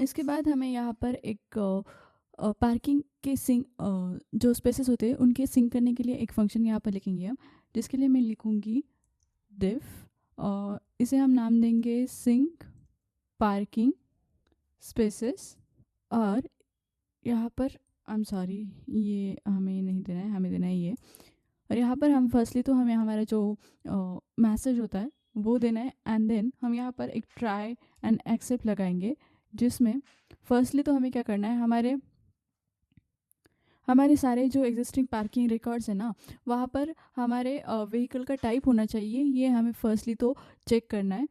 इसके बाद हमें यहाँ पर एक पार्किंग के सिंक जो स्पेसेस होते हैं उनके सिंक करने के लिए एक फंक्शन यहाँ पर लिखेंगे हम, जिसके लिए मैं लिखूँगी डिफ और इसे हम नाम देंगे सिंक पार्किंग स्पेसेस। और यहाँ पर आई एम सॉरी, ये हमें नहीं देना है, हमें देना है ये। और यहाँ पर हम फर्स्टली तो हमें हमारा जो मैसेज होता है वो देना है, एंड देन हम यहाँ पर एक ट्राई एंड एक्सेप्ट लगाएंगे, जिसमें फर्स्टली तो हमें क्या करना है, हमारे सारे जो एग्जिस्टिंग पार्किंग रिकॉर्ड्स है ना, वहाँ पर हमारे व्हीकल का टाइप होना चाहिए, ये हमें फर्स्टली तो चेक करना है।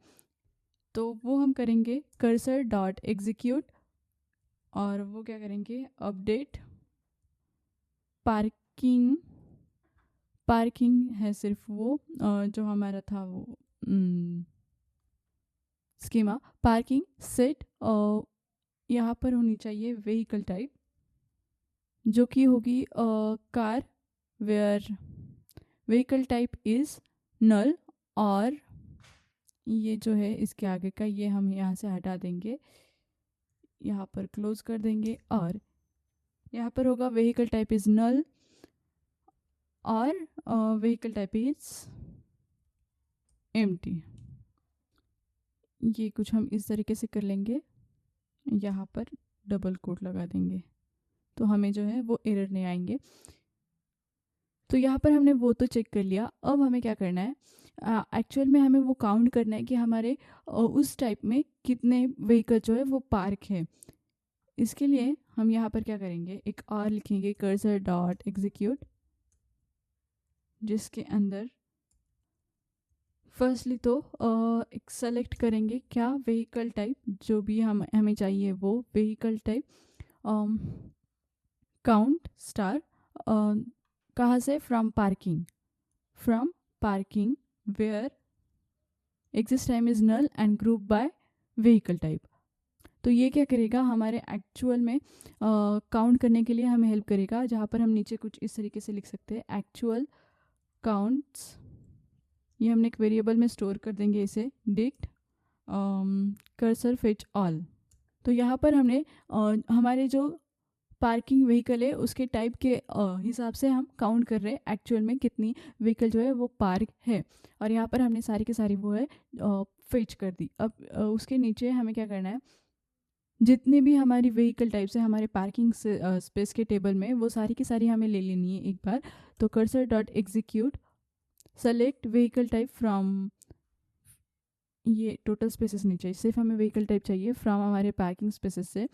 तो वो हम करेंगे कर्सर डॉट एग्जीक्यूट, और वो क्या करेंगे, अपडेट पार्किंग। पार्किंग है सिर्फ वो जो हमारा था वो स्कीमा पार्किंग सेट, यहाँ पर होनी चाहिए व्हीकल टाइप, जो कि होगी car, where vehicle type is null. और ये जो है इसके आगे का ये हम यहाँ से हटा देंगे, यहाँ पर क्लोज कर देंगे, और यहाँ पर होगा व्हीकल टाइप इज़ नल और व्हीकल टाइप इज़ एम्प्टी। ये कुछ हम इस तरीके से कर लेंगे, यहाँ पर डबल कोट लगा देंगे, तो हमें जो है वो एरर नहीं आएंगे। तो यहाँ पर हमने वो तो चेक कर लिया। अब हमें क्या करना है, एक्चुअल में हमें वो काउंट करना है कि हमारे उस टाइप में कितने व्हीकल जो है वो पार्क है। इसके लिए हम यहाँ पर क्या करेंगे, एक और लिखेंगे कर्सर डॉट एग्जीक्यूट, जिसके अंदर फर्स्टली तो एक सेलेक्ट करेंगे क्या व्हीकल टाइप, जो भी हमें चाहिए वो व्हीकल टाइप काउंट स्टार, कहाँ से, from parking where exist time is null and group by vehicle type. तो ये क्या करेगा, हमारे एक्चुअल में काउंट करने के लिए हमें हेल्प करेगा, जहाँ पर हम नीचे कुछ इस तरीके से लिख सकते हैं, एक्चुअल काउंट्स। ये हमने एक वेरिएबल में स्टोर कर देंगे इसे, डिक्ट कर्सर फेच ऑल। तो यहाँ पर हमने हमारे जो पार्किंग व्हीकल है उसके टाइप के हिसाब से हम काउंट कर रहे हैं एक्चुअल में कितनी व्हीकल जो है वो पार्क है, और यहाँ पर हमने सारी की सारी वो है फेच कर दी। अब उसके नीचे हमें क्या करना है, जितने भी हमारी व्हीकल टाइप्स है हमारे पार्किंग स्पेस के टेबल में, वो सारी की सारी हमें ले लेनी है एक बार। तो cursor dot execute select vehicle type from, ये टोटल स्पेसेस नहीं चाहिए, सिर्फ हमें व्हीकल टाइप चाहिए फ्रॉम हमारे पार्किंग स्पेसेस से।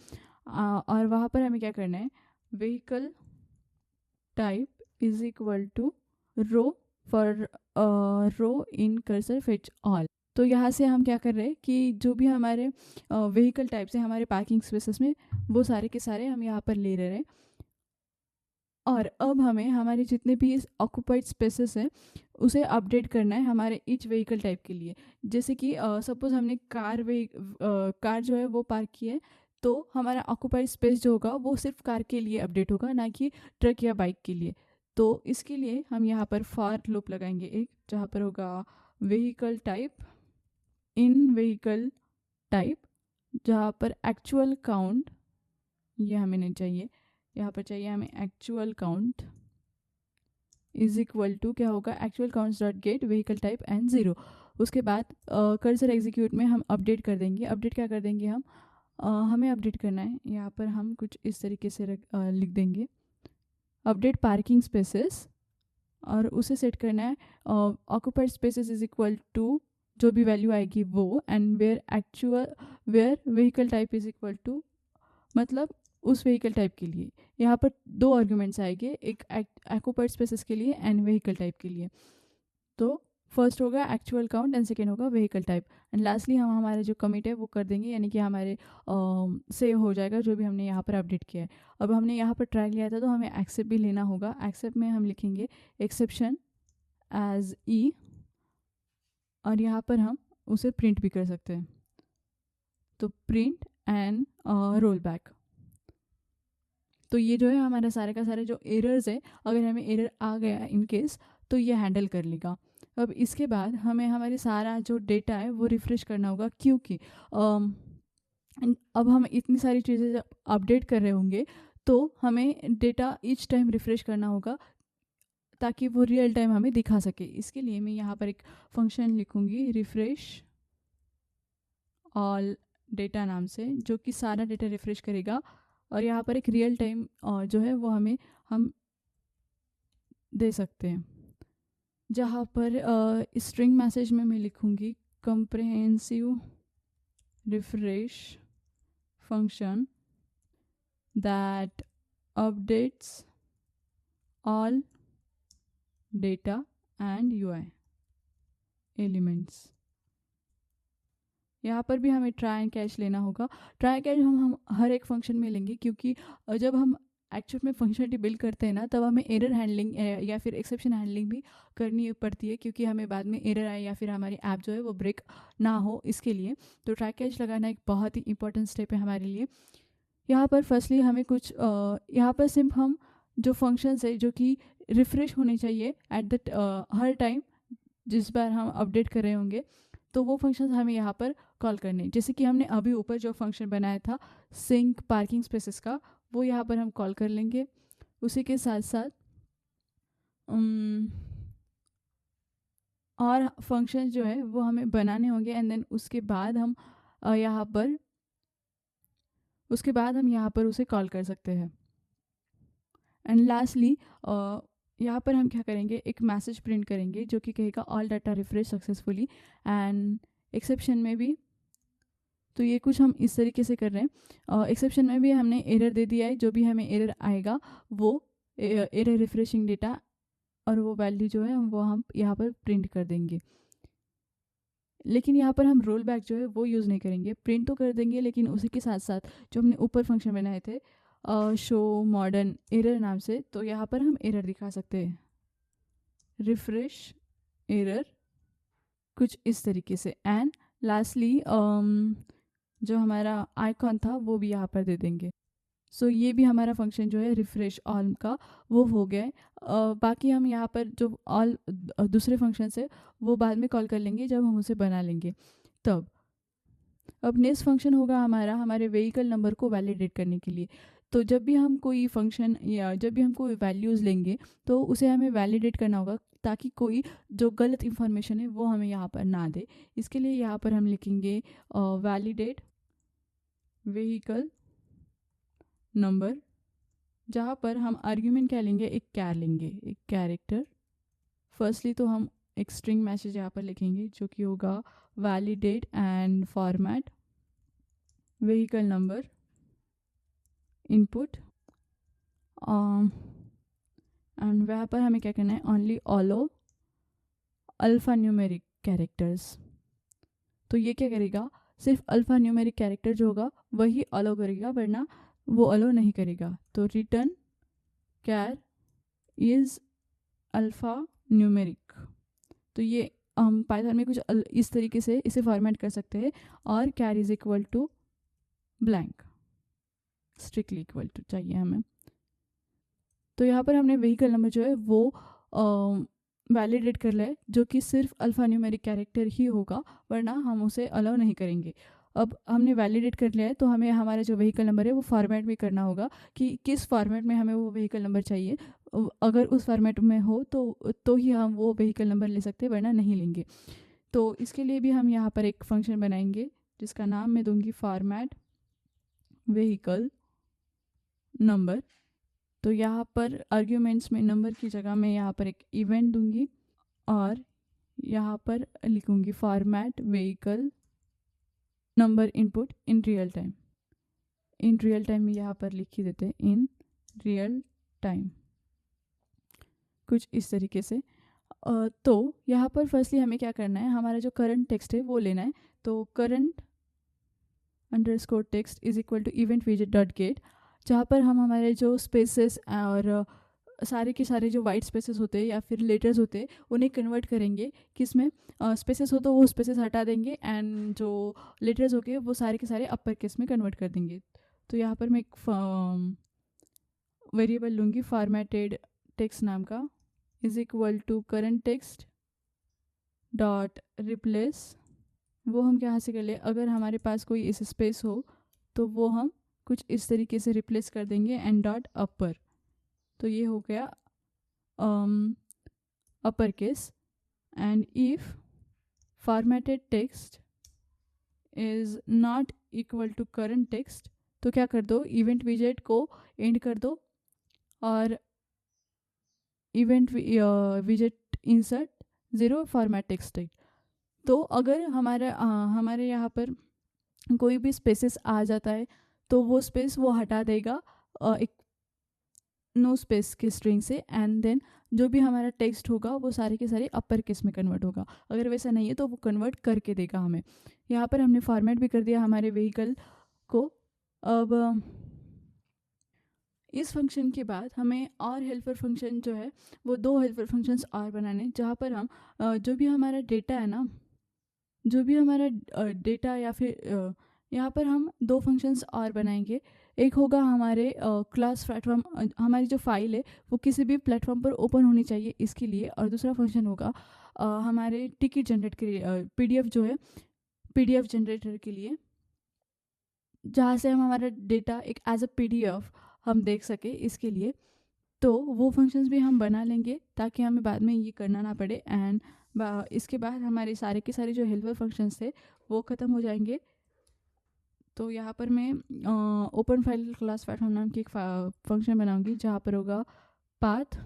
और वहाँ पर हमें क्या करना है, vehicle type is equal to row for row in cursor fetch all. तो यहाँ से हम क्या कर रहे हैं कि जो भी हमारे व्हीकल टाइप्स हैं हमारे पार्किंग स्पेसेस में, वो सारे के सारे हम यहाँ पर ले रहे हैं। और अब हमें हमारे जितने भी ऑक्यूपाइड स्पेसेस हैं उसे अपडेट करना है हमारे ईच व्हीकल टाइप के लिए। जैसे कि सपोज हमने कार जो है वो पार्क की है, तो हमारा ऑक्यूपाइड स्पेस जो होगा वो सिर्फ कार के लिए अपडेट होगा, ना कि ट्रक या बाइक के लिए। तो इसके लिए हम यहाँ पर फॉर लूप लगाएंगे एक, जहाँ पर होगा vehicle type in vehicle type, जहाँ पर एक्चुअल काउंट, ये हमें नहीं चाहिए, यहाँ पर चाहिए हमें actual count is equal to क्या होगा, actual counts dot get vehicle type and 0। उसके बाद कर्सर एग्जीक्यूट में हम अपडेट कर देंगे। अपडेट क्या कर देंगे हम, हमें अपडेट करना है, यहाँ पर हम कुछ इस तरीके से लिख देंगे, अपडेट पार्किंग स्पेसेस, और उसे सेट करना है occupied spaces is equal to जो भी वैल्यू आएगी वो, and where vehicle type is equal to, मतलब उस व्हीकल टाइप के लिए। यहाँ पर दो आर्ग्यूमेंट्स आएंगे, एक ऑक्यूपाइड स्पेसेस के लिए एंड व्हीकल टाइप के लिए। तो फर्स्ट होगा एक्चुअल काउंट एंड सेकेंड होगा व्हीकल टाइप, एंड लास्टली हम हमारे जो कमिट है वो कर देंगे, यानी कि हमारे सेव हो जाएगा जो भी हमने यहाँ पर अपडेट किया है। अब हमने यहाँ पर ट्राई लिया था तो हमें एक्सेप्ट भी लेना होगा। एक्सेप्ट में हम लिखेंगे एक्सेप्शन एज ई, और यहाँ पर हम उसे प्रिंट भी कर सकते हैं, तो प्रिंट एंड रोल बैक। तो ये जो है हमारा सारे का सारे जो एरर्स है, अगर हमें एरर आ गया इन केस, तो ये हैंडल कर लेगा। अब इसके बाद हमें हमारे सारा जो डेटा है वो रिफ्रेश करना होगा, क्योंकि अब हम इतनी सारी चीज़ें जब अपडेट कर रहे होंगे तो हमें डेटा ईच टाइम रिफ़्रेश करना होगा ताकि वो रियल टाइम हमें दिखा सके। इसके लिए मैं यहाँ पर एक फंक्शन लिखूँगी रिफ़्रेश ऑल डेटा नाम से, जो कि सारा डेटा रिफ़्रेश करेगा और यहाँ पर एक रियल टाइम जो है वो हम दे सकते हैं। जहाँ पर स्ट्रिंग मैसेज में मैं लिखूँगी comprehensive refresh function that updates all data and UI elements। यहाँ पर भी हमें ट्राई एंड कैच लेना होगा। ट्राई कैच हम हर एक फंक्शन में लेंगे, क्योंकि जब हम एक्चुअल में फंक्शनलिटी बिल्ड करते हैं ना, तब हमें एरर हैंडलिंग या फिर एक्सेप्शन हैंडलिंग भी करनी पड़ती है, क्योंकि हमें बाद में एरर आए या फिर हमारी ऐप जो है वो ब्रेक ना हो, इसके लिए। तो ट्राई कैच लगाना एक बहुत ही इंपॉर्टेंट स्टेप है हमारे लिए। यहाँ पर फर्स्टली हमें कुछ यहाँ पर सिर्फ हम जो फंक्शंस है जो कि रिफ़्रेश होने चाहिए एट द हर टाइम जिस बार हम अपडेट कर रहे होंगे, तो वो फंक्शंस हमें यहाँ पर कॉल करने। जैसे कि हमने अभी ऊपर जो फंक्शन बनाया था सिंक पार्किंग स्पेसेस का, वो यहाँ पर हम कॉल कर लेंगे। उसी के साथ साथ और फंक्शन जो है वो हमें बनाने होंगे एंड देन उसके बाद हम यहाँ पर उसे कॉल कर सकते हैं। एंड लास्टली यहाँ पर हम क्या करेंगे, एक मैसेज प्रिंट करेंगे जो कि कहेगा all data refresh successfully. And exception में भी तो ये कुछ हम इस तरीके से कर रहे हैं। एक्सेप्शन में भी हमने एरर दे दिया है, जो भी हमें एरर आएगा वो एरर रिफ्रेशिंग डेटा और वो वैल्यू जो है वो हम यहाँ पर प्रिंट कर देंगे। लेकिन यहाँ पर हम रोल बैक जो है वो यूज़ नहीं करेंगे, प्रिंट तो कर देंगे, लेकिन उसी के साथ साथ जो हमने ऊपर फंक्शन बनाए थे शो मॉडर्न एरर नाम से, तो यहाँ पर हम एरर दिखा सकते हैं, रिफ्रेश एरर, कुछ इस तरीके से। एंड लास्टली जो हमारा आइकॉन था वो भी यहाँ पर दे देंगे। सो ये भी हमारा फंक्शन जो है रिफ्रेश ऑल का वो हो गया है। बाकी हम यहाँ पर जो ऑल दूसरे फंक्शन है वो बाद में कॉल कर लेंगे जब हम उसे बना लेंगे तब। अब नेक्स्ट फंक्शन होगा हमारे व्हीकल नंबर को वैलिडेट करने के लिए। तो जब भी हम कोई फंक्शन या जब भी हम कोई वैल्यूज़ लेंगे तो उसे हमें वैलिडेट करना होगा, ताकि कोई जो गलत इंफॉर्मेशन है वो हमें यहाँ पर ना दे। इसके लिए यहाँ पर हम लिखेंगे वैलिडेट व्हीकल नंबर, जहाँ पर हम आर्ग्यूमेंट क्या लेंगे, एक कैर लेंगे, एक कैरेक्टर। फर्स्टली तो हम एक स्ट्रिंग मैसेज यहाँ पर लिखेंगे जो कि होगा validate and format vehicle number input. And वहाँ पर हमें क्या करना है, only alloy alpha numeric characters. तो ये क्या करेगा, सिर्फ अल्फ़ा न्यूमेरिक कैरेक्टर जो होगा वही अलो करेगा, वरना वो अलो नहीं करेगा। तो return char is alphanumeric. तो ये हम पाइथन में कुछ इस तरीके से इसे फॉर्मेट कर सकते हैं। और car is equal to blank, strictly equal to चाहिए हमें। तो यहाँ पर हमने व्हीकल नंबर जो है वो वैलिडेट कर ले, जो कि सिर्फ अल्फ़ा न्यूमेरिक कैरेक्टर ही होगा, वरना हम उसे अलाउ नहीं करेंगे। अब हमने वैलिडेट कर लिया है, तो हमें हमारा जो व्हीकल नंबर है वो फॉर्मेट भी करना होगा कि किस फॉर्मेट में हमें वो व्हीकल नंबर चाहिए। अगर उस फॉर्मेट में हो तो ही हम वो व्हीकल नंबर ले सकते हैं, वरना नहीं लेंगे। तो इसके लिए भी हम यहाँ पर एक फंक्शन बनाएंगे जिसका नाम मैं दूंगी फॉर्मेट व्हीकल नंबर। तो यहाँ पर आर्ग्यूमेंट्स में नंबर की जगह मैं यहाँ पर एक इवेंट दूंगी और यहाँ पर लिखूंगी format vehicle number input in real time. In real time में यहाँ पर लिख ही देते हैं इन रियल टाइम, कुछ इस तरीके से। तो यहाँ पर फर्स्टली हमें क्या करना है, हमारा जो करंट टेक्स्ट है वो लेना है। तो current underscore text is equal to event विजेट डॉट गेट, जहाँ पर हम हमारे जो स्पेसेस और सारे के सारे जो वाइट स्पेसेस होते हैं या फिर लेटर्स होते हैं उन्हें कन्वर्ट करेंगे। किसमें स्पेसेस हो तो वो स्पेसेस हटा देंगे, एंड जो लेटर्स हो गए वो सारे के सारे अपर केस में कन्वर्ट कर देंगे। तो यहाँ पर मैं एक वेरिएबल लूँगी फॉर्मेटेड टेक्स्ट नाम का, is equal to current text dot replace. वो हम कहाँ से कर ले, अगर हमारे पास कोई ऐसे स्पेस हो तो वो हम कुछ इस तरीके से रिप्लेस कर देंगे एन डॉट अपर। तो ये हो गया upper case. And if formatted text is not equal to current text, तो क्या कर दो, इवेंट विजेट को एंड कर दो और इवेंट विजेट इंसर्ट 0 फॉर्मेट टेक्स्ट। तो अगर हमारे यहाँ पर कोई भी स्पेसेस आ जाता है तो वो स्पेस वो हटा देगा एक नो स्पेस की स्ट्रिंग से, एंड देन जो भी हमारा टेक्स्ट होगा वो सारे के सारे अपर केस में कन्वर्ट होगा। अगर वैसा नहीं है तो वो कन्वर्ट करके देगा हमें। यहाँ पर हमने फॉर्मेट भी कर दिया हमारे व्हीकल को। अब इस फंक्शन के बाद हमें और हेल्पर फंक्शन जो है वो 2 हेल्पर फंक्शंस और बनाने, जहाँ पर हम जो भी हमारा डेटा है ना, जो भी हमारा डेटा या फिर यहाँ पर हम 2 फंक्शंस और बनाएंगे। एक होगा हमारे क्लास प्लेटफॉर्म, हमारी जो फाइल है वो किसी भी प्लेटफॉर्म पर ओपन होनी चाहिए इसके लिए, और दूसरा फंक्शन होगा हमारे टिकट जनरेट के लिए, पीडीएफ जो है पीडीएफ जनरेटर के लिए, जहाँ से हम हमारा डेटा एक एज अ पीडीएफ हम देख सके इसके लिए। तो वो फंक्शंस भी हम बना लेंगे ताकि हमें बाद में ये करना ना पड़े। एंड इसके बाद हमारे सारे के सारे जो हेल्पर फंक्शंस थे वो ख़त्म हो जाएंगे। तो यहाँ पर मैं ओपन फाइल क्लास प्लेटफॉर्म नाम की एक फंक्शन बनाऊंगी जहाँ पर होगा पाथ,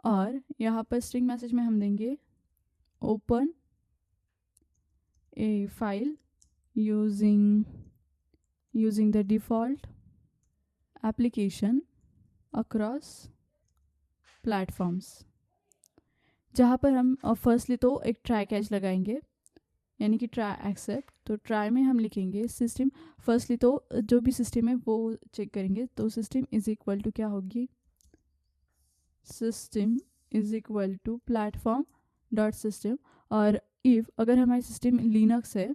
और यहाँ पर स्ट्रिंग मैसेज में हम देंगे open A file using the default application across platforms, जहाँ पर हम फर्स्टली तो एक ट्राई कैच लगाएंगे, यानी कि ट्राई एक्सेप्ट। तो ट्राई में हम लिखेंगे सिस्टम, फर्स्टली तो जो भी सिस्टम है वो चेक करेंगे। तो सिस्टम इज इक्वल टू क्या होगी, system is equal to platform dot system. और इफ़ अगर हमारी सिस्टम लिनक्स है,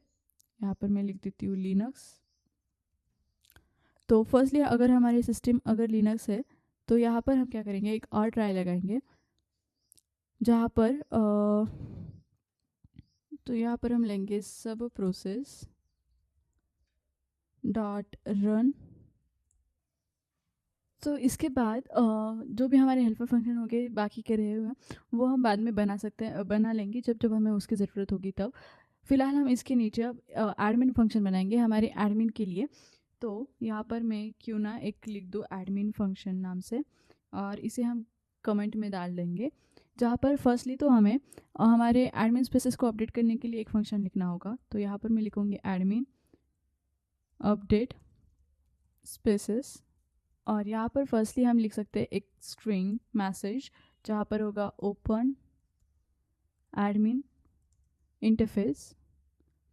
यहाँ पर मैं लिख देती हूँ लिनक्स। तो फर्स्टली अगर हमारी सिस्टम अगर लिनक्स है तो यहाँ पर हम क्या करेंगे, एक और ट्राई लगाएंगे जहाँ पर तो यहाँ पर हम लेंगे सब प्रोसेस डॉट रन। तो इसके बाद जो भी हमारे हेल्पर फंक्शन होंगे बाकी के रहे हुए वो हम बाद में बना सकते हैं, बना लेंगे जब जब हमें उसकी ज़रूरत होगी तब। फिलहाल हम इसके नीचे अब एडमिन फंक्शन बनाएंगे हमारे एडमिन के लिए। तो यहाँ पर मैं क्यों ना एक लिख दूँ एडमिन फंक्शन नाम से, और इसे हम कमेंट में डाल देंगे, जहाँ पर फर्स्टली तो हमें हमारे एडमिन स्पेसेस को अपडेट करने के लिए एक फंक्शन लिखना होगा। तो यहाँ पर मैं लिखूँगी एडमिन अपडेट स्पेसेस, और यहाँ पर फर्स्टली हम लिख सकते हैं एक स्ट्रिंग मैसेज जहाँ पर होगा ओपन एडमिन इंटरफेस।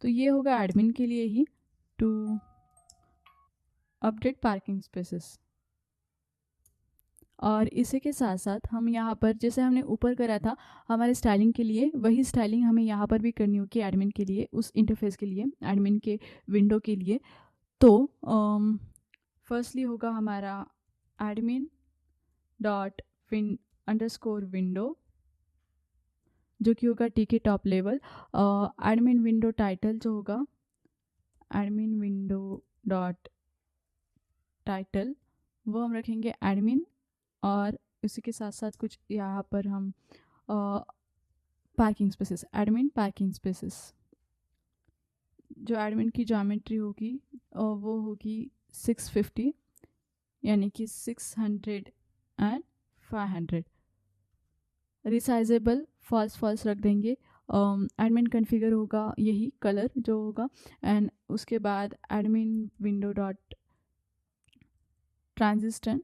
तो ये होगा एडमिन के लिए ही, टू अपडेट पार्किंग स्पेसेस। और इसी के साथ साथ हम यहाँ पर जैसे हमने ऊपर करा था हमारे स्टाइलिंग के लिए, वही स्टाइलिंग हमें यहाँ पर भी करनी होगी एडमिन के लिए, उस इंटरफेस के लिए, एडमिन के विंडो के लिए। तो फर्स्टली होगा हमारा एडमिन डॉट अंडरस्कोर विंडो, जो कि होगा टी के top level. Admin window title जो होगा एडमिन विंडो डॉट टाइटल, वो हम रखेंगे एडमिन। और उसी के साथ साथ कुछ यहाँ पर हम parking spaces, admin parking spaces. जो एडमिन की ज्योमेट्री होगी वो होगी 650, यानी कि 600 एंड 500। रिसाइजेबल फॉल्स रख देंगे। एडमिन कॉन्फ़िगर होगा यही कलर जो होगा, एंड उसके बाद admin window dot transistor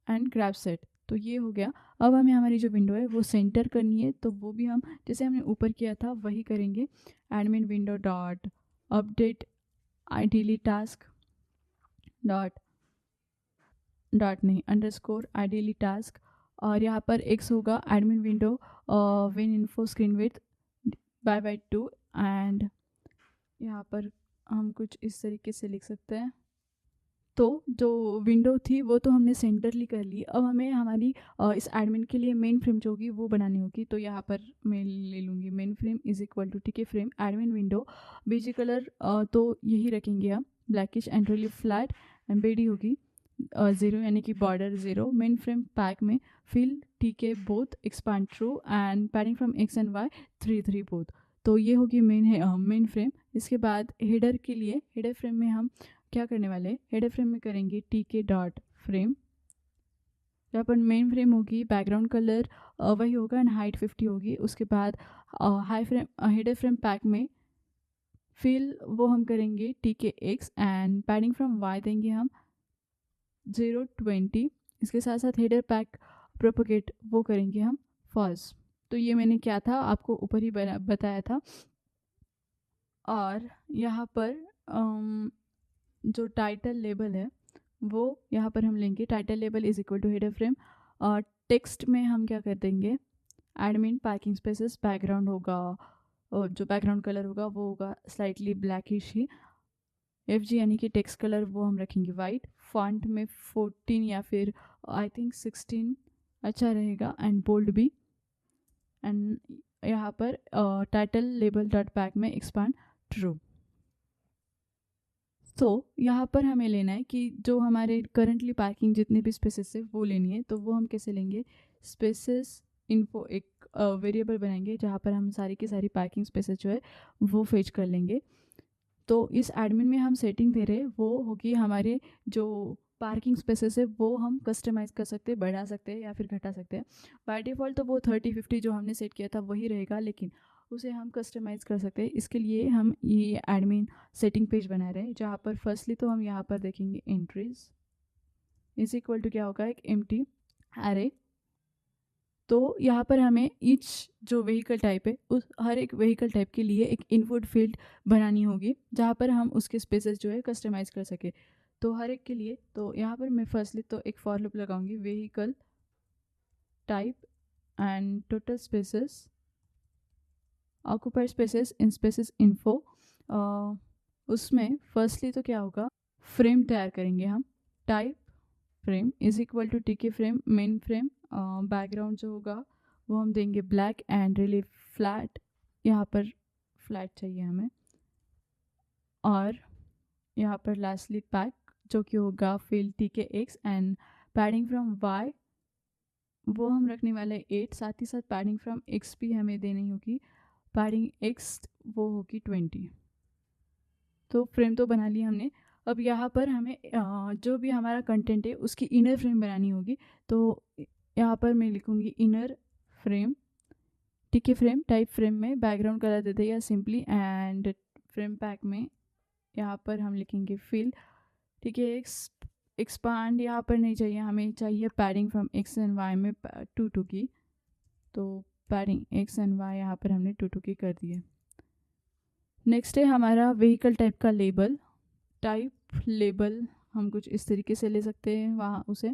and grab set. तो ये हो गया। अब हमें हमारी जो विंडो है वो सेंटर करनी है, तो वो भी हम जैसे हमने ऊपर किया था वही करेंगे। Admin window dot update ideally task dot नहीं अंडरस्कोर आइडियली टास्क, और यहाँ पर एक्स होगा admin window win info screen width by 2। And यहाँ पर हम कुछ इस तरीके से लिख सकते हैं। तो जो विंडो थी वो तो हमने सेंटरली कर ली, अब हमें हमारी इस एडमिन के लिए मेन फ्रेम जो होगी वो बनानी होगी। तो यहाँ पर मैं ले लूँगी main frame is equal to T K frame admin window, BG colour तो यही रखेंगे हम blackish and relief flat and बेडी होगी 0 यानी कि बॉर्डर 0। मेन फ्रेम पैक में fill TK both expand true and padding from x and Y 3 both. तो ये होगी मेन फ्रेम। इसके बाद हेडर के लिए हेडर फ्रेम में हम क्या करने वाले हैं, हेडर फ्रेम में करेंगे टीके डॉट फ्रेम। यहाँ पर मेन फ्रेम होगी, बैकग्राउंड कलर वही होगा एंड हाइट 50 होगी। उसके बाद हेडर फ्रेम पैक में फिल वो हम करेंगे TK x and padding from y देंगे हम 0.20। इसके साथ साथ हेडर पैक प्रोपोगेट वो करेंगे हम फॉल्स। तो ये मैंने क्या था आपको ऊपर ही बताया था। और यहाँ पर जो टाइटल लेबल है वो यहाँ पर हम लेंगे, title label is equal to header frame. और टेक्स्ट में हम क्या कर देंगे, एडमिन पार्किंग स्पेसेस, बैकग्राउंड होगा और जो बैकग्राउंड कलर होगा वो होगा स्लाइटली ब्लैकिश ही। FG यानी कि टेक्स्ट कलर वो हम रखेंगे वाइट। फॉन्ट में 14 या फिर आई थिंक 16 अच्छा रहेगा एंड बोल्ड भी। एंड यहाँ पर टाइटल लेबल डॉट पैक में एक्सपांड ट्रू। तो यहाँ पर हमें लेना है कि जो हमारे करंटली पार्किंग जितने भी स्पेसेस है वो लेनी है। तो वो हम कैसे लेंगे, स्पेसेस इन्फो एक वेरिएबल बनाएंगे जहाँ पर हम सारी की सारी पार्किंग स्पेसेस जो है वो फेच कर लेंगे। तो इस एडमिन में हम सेटिंग दे रहे हैं वो होगी हमारे जो पार्किंग स्पेसेस है वो हम कस्टमाइज़ कर सकते हैं, बढ़ा सकते हैं या फिर घटा सकते हैं। बाय डिफ़ॉल्ट तो वो 30-50 जो हमने सेट किया था वही रहेगा, लेकिन उसे हम कस्टमाइज़ कर सकते हैं। इसके लिए हम ये एडमिन सेटिंग पेज बना रहे हैं जहाँ पर फर्स्टली तो हम यहाँ पर देखेंगे एंट्रीज इज इक्वल टू क्या होगा, एक एम्प्टी एरे। तो यहाँ पर हमें ईच जो व्हीकल टाइप है उस हर एक व्हीकल टाइप के लिए एक इनपुट फील्ड बनानी होगी जहाँ पर हम उसके स्पेसेस जो है कस्टमाइज़ कर सके। तो हर एक के लिए तो यहाँ पर मैं फर्स्टली तो एक फॉर लूप लगाऊंगी, vehicle type and total spaces occupied spaces in spaces info. उसमें फर्स्टली तो क्या होगा, फ्रेम तैयार करेंगे हम, type frame is equal to TK frame main frame. Background जो होगा वो हम देंगे ब्लैक एंड रिलीफ फ्लैट, यहाँ पर फ्लैट चाहिए हमें। और यहाँ पर लास्टली पैक जो कि होगा fill TK x and padding from y वो हम रखने वाले 8। साथ ही साथ पैडिंग फ्रॉम एक्स भी हमें देनी होगी, पैडिंग एक्स वो होगी 20। तो फ्रेम तो बना लिया हमने। अब यहाँ पर हमें जो भी हमारा कंटेंट है उसकी इनर फ्रेम बनानी होगी। तो यहाँ पर मैं लिखूँगी इनर फ्रेम टीके फ्रेम, टाइप फ्रेम में बैकग्राउंड कलर दे देगा सिंपली एंड फ्रेम पैक में यहाँ पर हम लिखेंगे फिल ठीक है एक्सपांड यहाँ पर नहीं चाहिए, हमें चाहिए padding from x and y में 2 की। तो पैडिंग एक्स एंड वाई यहाँ पर हमने 2 की कर दी है। नेक्स्ट है हमारा व्हीकल टाइप का लेबल। टाइप लेबल हम कुछ इस तरीके से ले सकते हैं वहाँ उसे,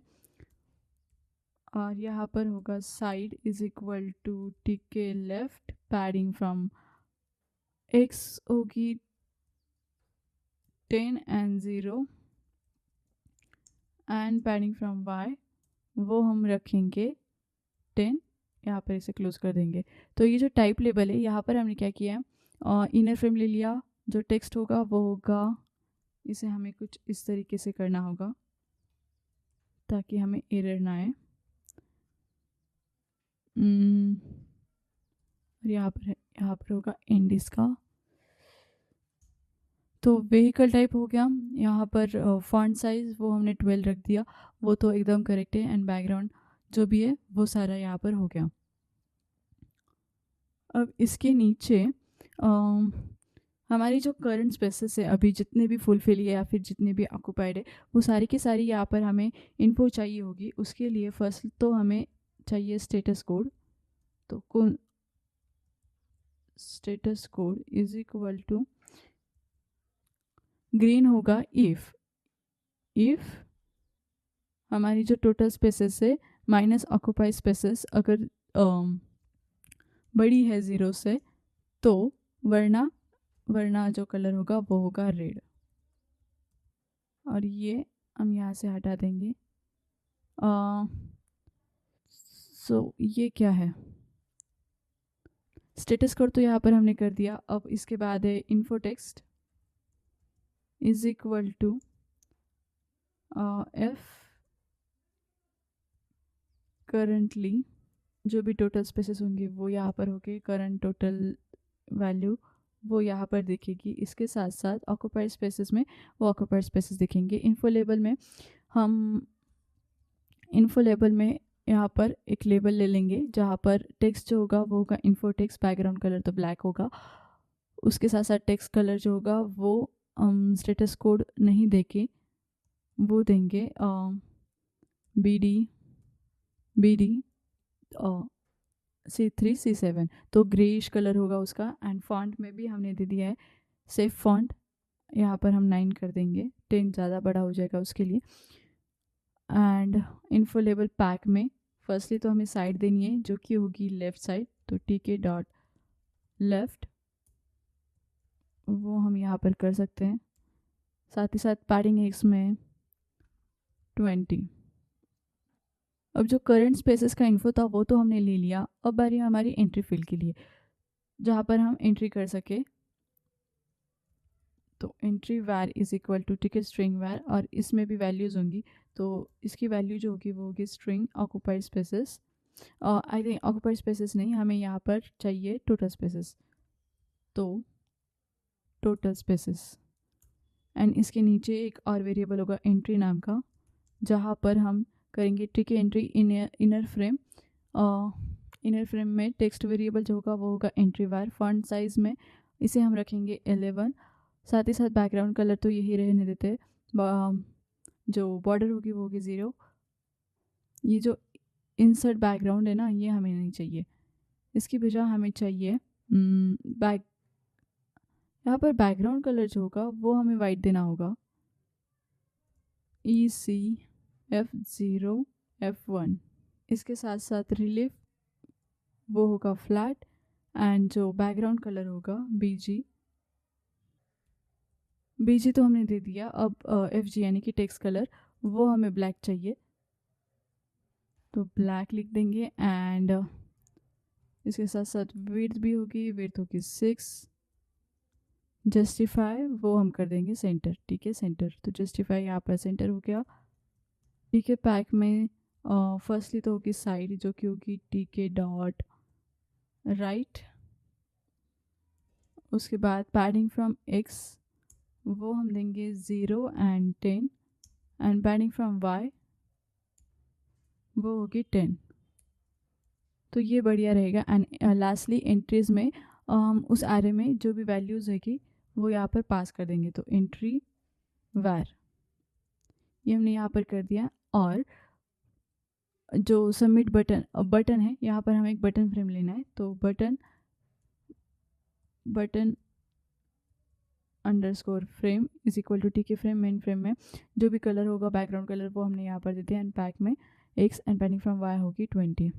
और यहाँ पर होगा side is equal to TK left, padding from x होगी 10 and 0 and padding from y वो हम रखेंगे 10। यहाँ पर इसे क्लोज कर देंगे। तो ये जो टाइप लेबल है यहाँ पर हमने क्या किया है, इनर फ्रेम ले लिया, जो टेक्स्ट होगा वो होगा, इसे हमें कुछ इस तरीके से करना होगा ताकि हमें एरर ना आए। और यहाँ पर होगा एंड इसका। तो व्हीकल टाइप हो गया, यहाँ पर फॉन्ट साइज वो हमने 12 रख दिया, वो तो एकदम करेक्ट है। एंड बैकग्राउंड जो भी है वो सारा यहाँ पर हो गया। अब इसके नीचे हमारी जो करंट स्पेसेस है अभी जितने भी फुलफिल है या फिर जितने भी ऑक्यूपाइड है वो सारी की सारी यहाँ पर हमें इन्फो चाहिए होगी। उसके लिए फर्स्ट तो हमें चाहिए स्टेटस कोड। तो कौन status code is equal to green होगा इफ हमारी जो टोटल स्पेसेस है माइनस ऑक्यूपाइड स्पेसेस अगर बड़ी है 0 से तो वरना जो कलर होगा वो होगा रेड। और ये हम यहाँ से हटा देंगे। सो ये क्या है, स्टेटस कोड तो यहाँ पर हमने कर दिया। अब इसके बाद है info text. Is equal to f currently, जो भी टोटल स्पेसेस होंगे वो यहाँ पर होंगे, करंट टोटल वैल्यू वो यहाँ पर दिखेगी। इसके साथ साथ ऑक्यूपाइड स्पेसेस में वो ऑक्यूपाइड स्पेसेस दिखेंगे। इन्फो लेबल में यहाँ पर एक लेबल ले लेंगे जहाँ पर टेक्स्ट जो होगा वो होगा इन्फो टेक्स्ट, बैकग्राउंड कलर तो ब्लैक होगा। उसके साथ साथ टेक्स्ट कलर जो होगा वो स्टेटस कोड नहीं देके वो देंगे BD C3 C7, तो ग्रेइश कलर होगा उसका। एंड फॉन्ट में भी हमने दे दिया है सेफ फॉन्ट, यहाँ पर हम 9 कर देंगे, 10 ज़्यादा बड़ा हो जाएगा उसके लिए। एंड इन्फो लेबल पैक में फर्स्टली तो हमें साइड देनी है जो कि होगी लेफ़्ट साइड, तो TK डॉट लेफ्ट वो हम यहाँ पर कर सकते हैं। साथ ही साथ पैडिंग है इसमें 20। अब जो करंट स्पेसेस का इन्फो था वो तो हमने ले लिया। अब बारी हमारी एंट्री फील्ड के लिए जहाँ पर हम एंट्री कर सके। तो एंट्री वैर is equal to ticket string वैर, और इसमें भी वैल्यूज़ होंगी। तो इसकी वैल्यू जो होगी वो होगी string occupied spaces. I think occupied spaces नहीं, हमें यहाँ पर चाहिए टोटल स्पेसेस, तो टोटल स्पेसेस। एंड इसके नीचे एक और वेरिएबल होगा एंट्री नाम का, जहाँ पर हम करेंगे टिके entry inner frame. Inner frame में टेक्स्ट वेरिएबल जो होगा वो होगा एंट्री वार। फॉन्ट साइज़ में इसे हम रखेंगे 11। साथ ही साथ बैकग्राउंड कलर तो यही रहने देते, जो बॉर्डर होगी वो होगी 0। ये जो इंसर्ट बैकग्राउंड है ना, ये हमें नहीं चाहिए, इसकी बजाय हमें चाहिए यहाँ पर बैकग्राउंड कलर जो होगा वो हमें वाइट देना होगा, ECF0 F1। इसके साथ साथ रिलीफ वो होगा फ्लैट, एंड जो बैकग्राउंड कलर होगा BG तो हमने दे दिया। अब FG यानी कि टेक्स्ट कलर वो हमें ब्लैक चाहिए, तो ब्लैक लिख देंगे। एंड इसके साथ साथ विड्थ भी होगी, विड्थ होगी 6। जस्टिफाई वो हम कर देंगे सेंटर, ठीक है सेंटर, तो जस्टिफाई यहाँ पर सेंटर हो गया। TK पैक में फर्स्टली तो होगी साइड जो कि होगी TK डॉट राइट। उसके बाद पैडिंग फ्रॉम X वो हम देंगे 0 and 10, and padding from Y वो होगी 10। तो ये बढ़िया रहेगा। एंड लास्टली एंट्रीज में उस एरे में जो भी वैल्यूज़ होगी वो यहाँ पर पास कर देंगे, तो एंट्री वैर ये हमने यहाँ पर कर दिया। और जो सबमिट बटन है, यहाँ पर हमें एक बटन फ्रेम लेना है, तो button underscore frame is equal to TK frame. Main frame में जो भी कलर होगा बैकग्राउंड कलर वो हमने यहाँ पर दे दिया। एंड पैक में X and padding from Y होगी 20।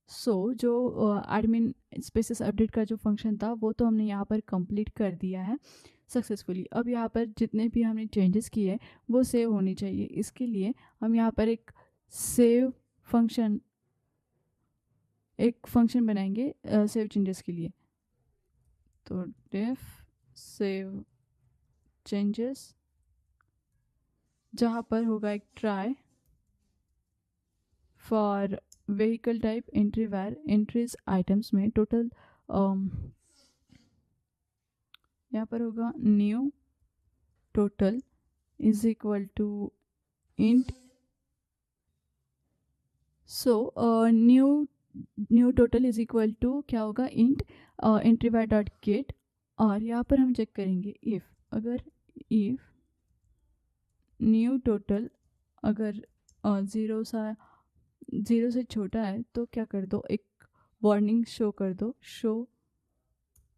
सो जो एडमिन स्पेसेस अपडेट का जो फंक्शन था वो तो हमने यहाँ पर कंप्लीट कर दिया है सक्सेसफुली। अब यहाँ पर जितने भी हमने चेंजेस किए वो सेव होनी चाहिए। इसके लिए हम यहाँ पर एक फंक्शन बनाएंगे सेव चेंजेस के लिए। तो डेफ सेव चेंजेस, जहाँ पर होगा एक try for vehicle type entry var entries items में टोटल यहाँ पर होगा new total is equal to int. So new total is equal to क्या होगा, int entry var dot get. और यहाँ पर हम चेक करेंगे इफ़ न्यू टोटल अगर 0 से छोटा है तो क्या कर दो, एक वार्निंग शो कर दो, शो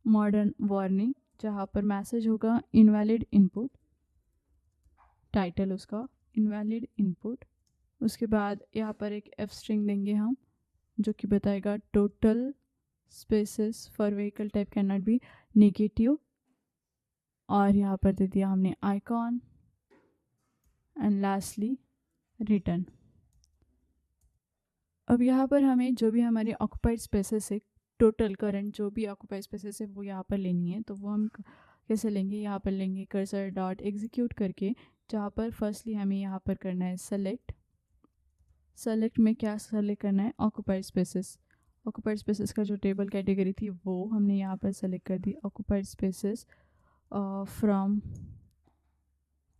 मॉडर्न वार्निंग, जहाँ पर मैसेज होगा इनवैलिड इनपुट, टाइटल उसका इनवैलिड इनपुट। उसके बाद यहाँ पर एक F स्ट्रिंग देंगे हम जो कि बताएगा total spaces for vehicle type can not be negative. और यहाँ पर दे दिया हमने आइकॉन एंड लास्टली रिटर्न। अब यहाँ पर हमें जो भी हमारे ऑक्यूपाइड स्पेसेस है, टोटल करंट जो भी ऑक्यूपाइड स्पेसेस है वो यहाँ पर लेनी है, तो वो हम कैसे लेंगे, यहाँ पर लेंगे कर्सर डॉट एग्जीक्यूट करके, जहाँ पर फर्स्टली हमें यहाँ पर करना है सेलेक्ट में क्या सेलेक्ट करना है, ऑक्यूपाइड स्पेसेस। ऑक्यूपाइड स्पेसेस का जो टेबल कैटेगरी थी वो हमने यहाँ पर सेलेक्ट कर दी, occupied spaces from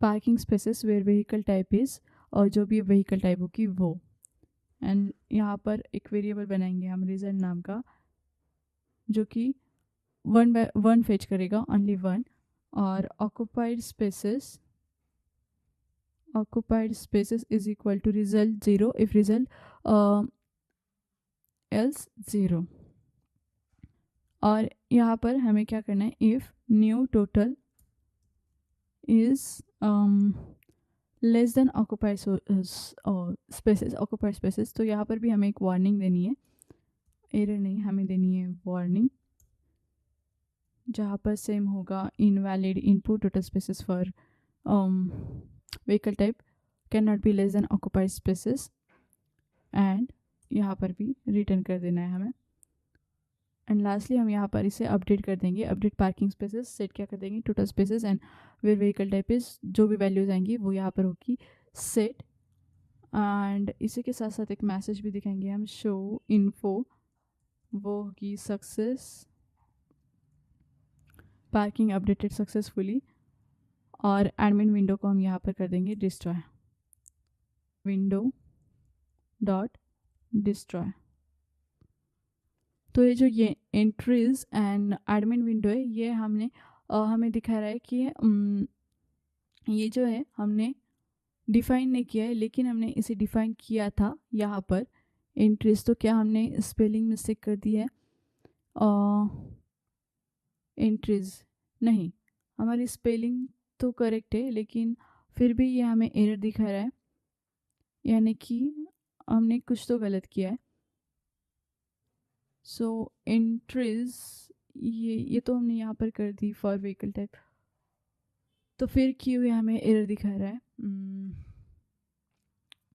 parking spaces where vehicle type is, और जो भी व्हीकल टाइप होगी वो। एंड यहाँ पर एक वेरिएबल बनाएंगे हम रिजल्ट नाम का, जो कि वन फेच करेगा, ओनली वन। और occupied spaces is equal to result 0 if result else 0। और यहाँ पर हमें क्या करना है, if new total is less than occupied spaces, तो यहाँ पर भी हमें एक वार्निंग देनी है, एरर नहीं, हमें देनी है वार्निंग, जहाँ पर सेम होगा invalid input total spaces for vehicle type can not be less than occupied spaces, and यहाँ पर भी रिटर्न कर देना है हमें। एंड लास्टली हम यहाँ पर इसे अपडेट कर देंगे, अपडेट पार्किंग स्पेसेस, सेट क्या कर देंगे, total spaces and where vehicle type is, जो भी वैल्यूज आएंगी वो यहाँ पर होगी सेट। एंड इसी के साथ साथ एक मैसेज भी दिखाएंगे हम, शो इन्फो, वो होगी सक्सेस, पार्किंग अपडेटेड सक्सेसफुली, और एडमिन विंडो को हम यहाँ पर कर देंगे डिस्ट्रॉय, विंडो डॉट डिस्ट्रॉय। तो ये जो ये एंट्रीज एंड एडमिन विंडो है, ये हमने हमें दिखा रहा है कि ये जो है हमने डिफ़ाइन नहीं किया है, लेकिन हमने इसे डिफ़ाइन किया था यहाँ पर एंट्रीज। तो क्या हमने स्पेलिंग मिस्टेक कर दी है, एंट्रीज नहीं, हमारी स्पेलिंग तो करेक्ट है, लेकिन फिर भी ये हमें एरर दिखा रहा है, यानी कि हमने कुछ तो गलत किया है। सो एंट्रीज ये तो हमने यहाँ पर कर दी फॉर व्हीकल टाइप, तो फिर क्यों हमें एरर दिखा रहा है।